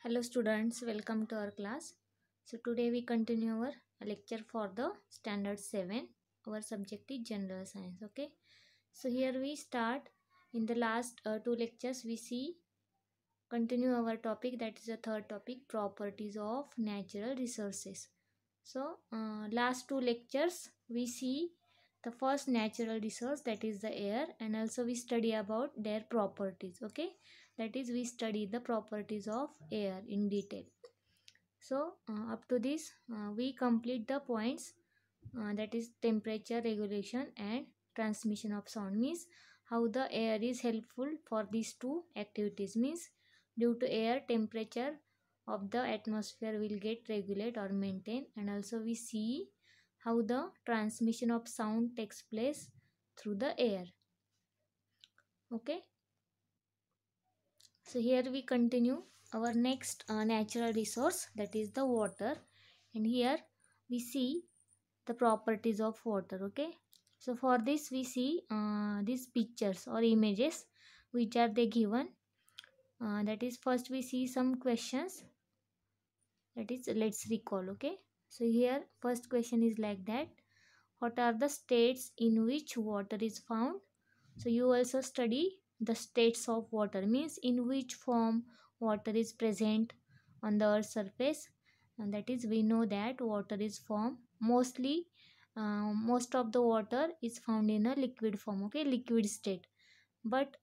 Hello students, welcome to our class. So today we continue our lecture for the standard 7. Our subject is general science. Okay. So here we start. In the last two lectures we see continue our topic, that is the third topic, properties of natural resources. So last two lectures we see the first natural resource, that is the air, and also we study about their properties. Okay, that is we study the properties of air in detail. So up to this we complete the points, that is temperature regulation and transmission of sound, means how the air is helpful for these two activities, means due to air temperature of the atmosphere will get regulate or maintain, and also we see how the transmission of sound takes place through the air. Okay, so here we continue our next natural resource, that is the water, and here we see the properties of water. Okay, so for this we see these pictures or images which are they given, that is first we see some questions, that is let's recall. Okay, so here first question is like that: what are the states in which water is found? So you also study the states of water, means in which form water is present on the earth's surface, and that is we know that water is formed mostly, most of the water is found in a liquid form. Okay, liquid state, but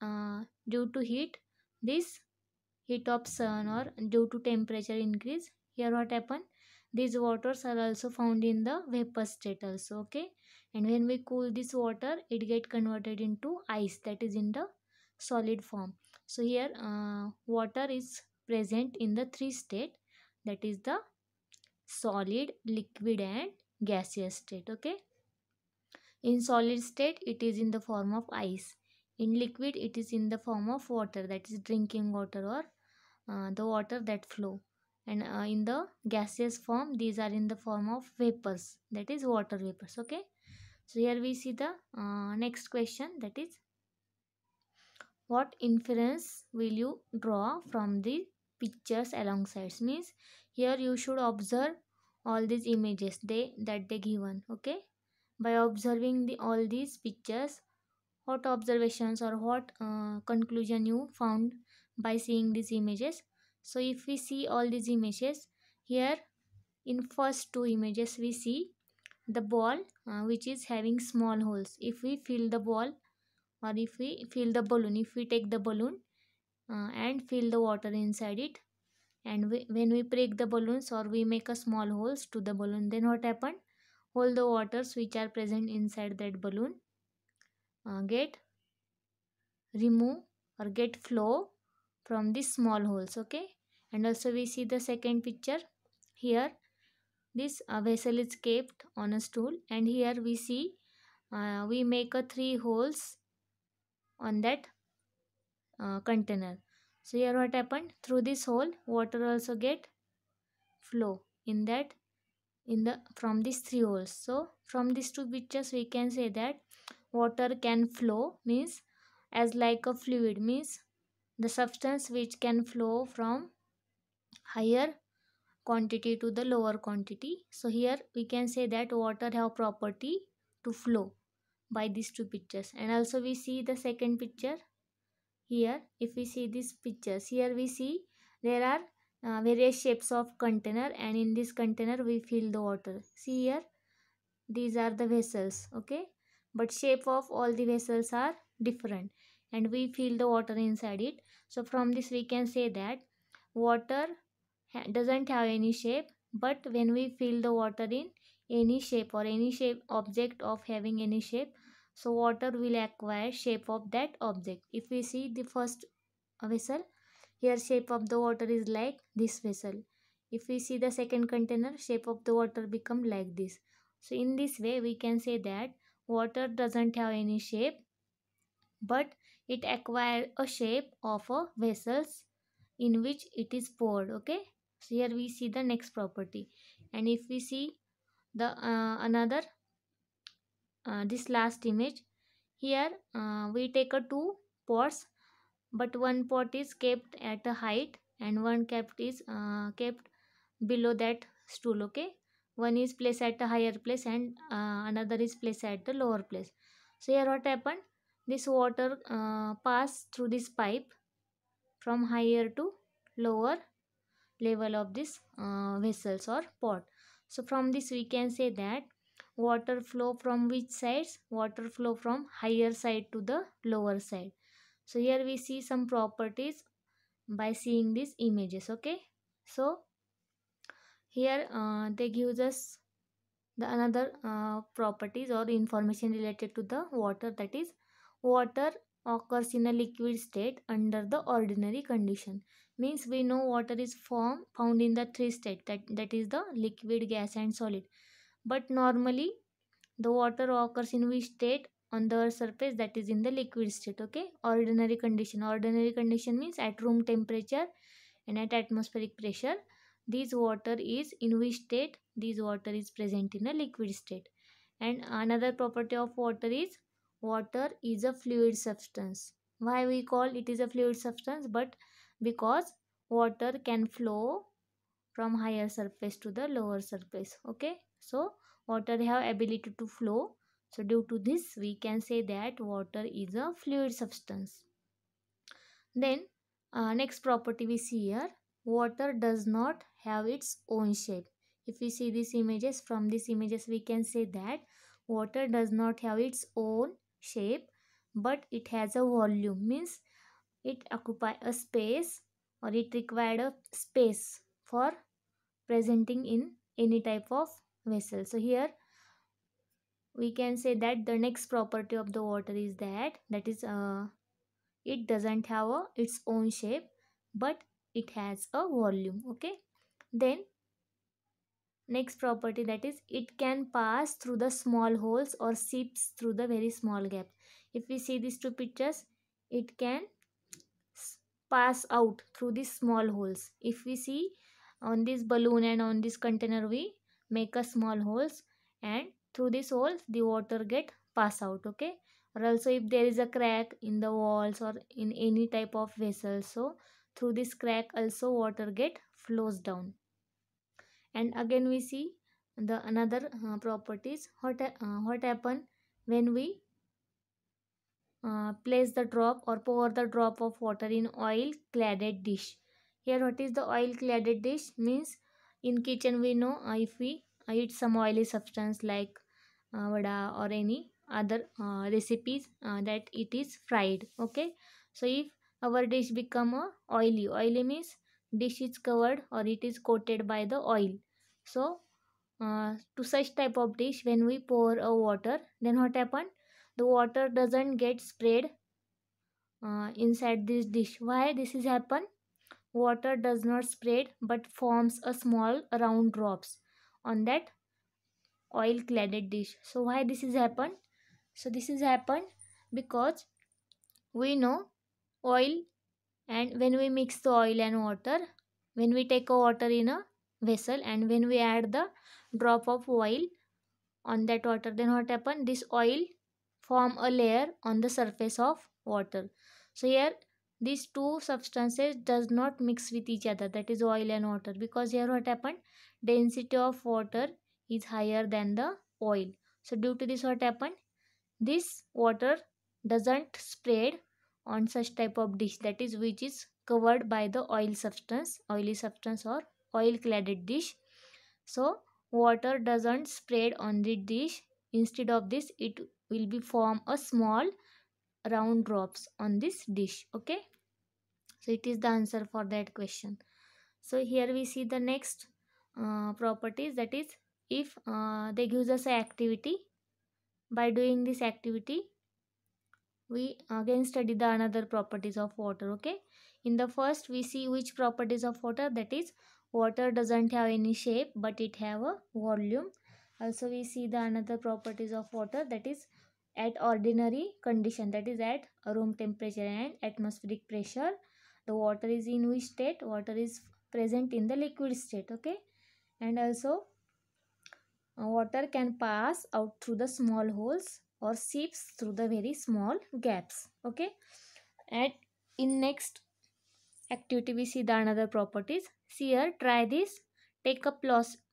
due to heat, this heat of sun or due to temperature increase, here what happen, these waters are also found in the vapor state also. Okay, and when we cool this water it get converted into ice, that is in the solid form. So here water is present in the three state, that is the solid, liquid and gaseous state. Okay, in solid state it is in the form of ice, in liquid it is in the form of water, that is drinking water or the water that flow, and in the gaseous form these are in the form of vapors, that is water vapors. Okay, so here we see the next question, that is what inference will you draw from the pictures alongside, means here you should observe all these images they given. Okay, by observing all these pictures, what observations or what conclusion you found by seeing these images? So if we see all these images, here in first two images we see the ball, which is having small holes. If we fill the ball, or if we fill the balloon, if we take the balloon and fill the water inside it, and when we break the balloons or we make a small holes to the balloon, then what happened, all the waters which are present inside that balloon get remove or get flow from these small holes. Okay, and also we see the second picture. Here this vessel is kept on a stool, and here we see we make a three holes on that container. So here what happened, through this hole water also get flow in that, in the from these three holes. So from these two pictures we can say that water can flow, means as like a fluid, means the substance which can flow from higher quantity to the lower quantity. So here we can say that water have property to flow by these two pictures. And also we see the second picture. Here if we see these pictures, here we see there are various shapes of container, and in this container we fill the water. See here, these are the vessels. Okay, but shape of all the vessels are different, and we fill the water inside it. So from this we can say that water doesn't have any shape, but when we fill the water in any shape or any shape object of having any shape, so water will acquire shape of that object. If we see the first vessel, here shape of the water is like this vessel. If we see the second container, shape of the water become like this. So in this way we can say that water doesn't have any shape, but it acquire a shape of a vessels in which it is poured. Okay, so here we see the next property. And if we see the another this last image, here we take a two pots, but one pot is kept at a height and one kept below that stool. Okay, one is placed at a higher place and another is placed at the lower place. So here what happened, this water passed through this pipe from higher to lower level of this vessels or pot. So from this we can say that water flow from which sides, water flow from higher side to the lower side. So here we see some properties by seeing these images. Okay, so here they gives us the another properties or information related to the water, that is water occurs in a liquid state under the ordinary condition. Means we know water is found in the three state, that is the liquid, gas and solid. But normally the water occurs in which state on the earth surface, that is in the liquid state. Okay, ordinary condition, ordinary condition means at room temperature and at atmospheric pressure. This water is in which state, this water is present in a liquid state. And another property of water is a fluid substance. Why we call it is a fluid substance? But because water can flow from higher surface to the lower surface. Okay, so water have ability to flow. So due to this we can say that water is a fluid substance. Then next property we see here, water does not have its own shape. If we see these images, from these images we can say that water does not have its own shape, but it has a volume. Means it occupy a space, or it required a space for presenting in any type of vessel. So here we can say that the next property of the water is that is it doesn't have its own shape, but it has a volume. Okay, then next property, that is it can pass through the small holes or seeps through the very small gap. If we see these two pictures, it can pass out through these small holes. If we see on this balloon and on this container, we make a small holes, and through these holes the water get pass out. Okay, or also if there is a crack in the walls or in any type of vessel, so through this crack also water get flows down. And again we see the another properties, what happen when we place the drop or pour the drop of water in oil cladded dish. Here what is the oil cladded dish? Means in kitchen we know, if we eat some oily substance like vada or any other recipes, that it is fried. Okay, so if our dish become a oily means dish is covered or it is coated by the oil. So to such type of dish when we pour a water, then what happen, the water doesn't get sprayed inside this dish. Why this is happen? Water does not spread but forms a small round drops on that oil cladded dish. So why this is happen? So this is happen because we know oil, and when we mix the oil and water, when we take a water in a vessel and when we add the drop of oil on that water, then what happen, this oil form a layer on the surface of water. So here these two substances does not mix with each other, that is oil and water, because here what happened, density of water is higher than the oil. So due to this what happened, this water doesn't spread on such type of dish, that is which is covered by the oily substance or oil cladded dish. So water doesn't spread on the dish. Instead of this, it will be form a small round drops on this dish. Okay, so it is the answer for that question. So here we see the next properties, that is if they gives us a activity, by doing this activity we again study the another properties of water. Okay, in the first we see which properties of water, that is water doesn't have any shape but it have a volume. Also we see the another properties of water, that is at ordinary condition, that is at room temperature and atmospheric pressure, the water is in which state, water is present in the liquid state. Okay, and also water can pass out through the small holes or seeps through the very small gaps. Okay, and in next activity we see the another properties. See here, try this. Take a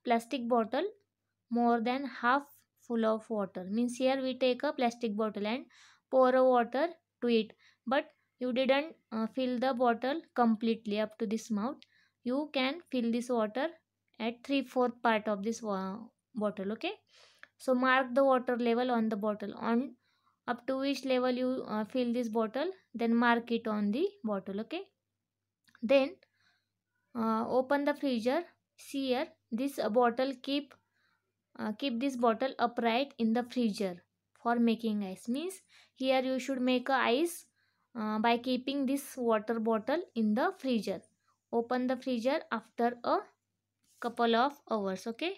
plastic bottle more than half full of water. Means here we take a plastic bottle and pour a water to it, but you didn't fill the bottle completely up to this mouth. You can fill this water at 3/4 part of this bottle. Okay, so mark the water level on the bottle, on up to which level you fill this bottle, then mark it on the bottle. Okay, then open the freezer. See here, this bottle keep this bottle upright in the freezer for making ice. Means here you should make a ice by keeping this water bottle in the freezer. Open the freezer after a couple of hours. Okay,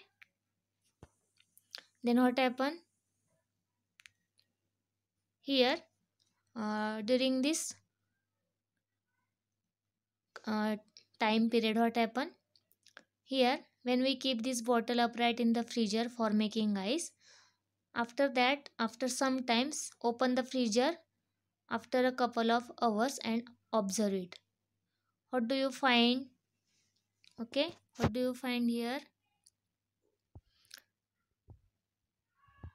then what happen here, during this uh, time period, what happen here, when we keep this bottle upright in the freezer for making ice, after that, after some times, open the freezer after a couple of hours and observe it. What do you find? Okay, what do you find here?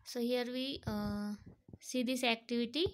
So here we see this activity.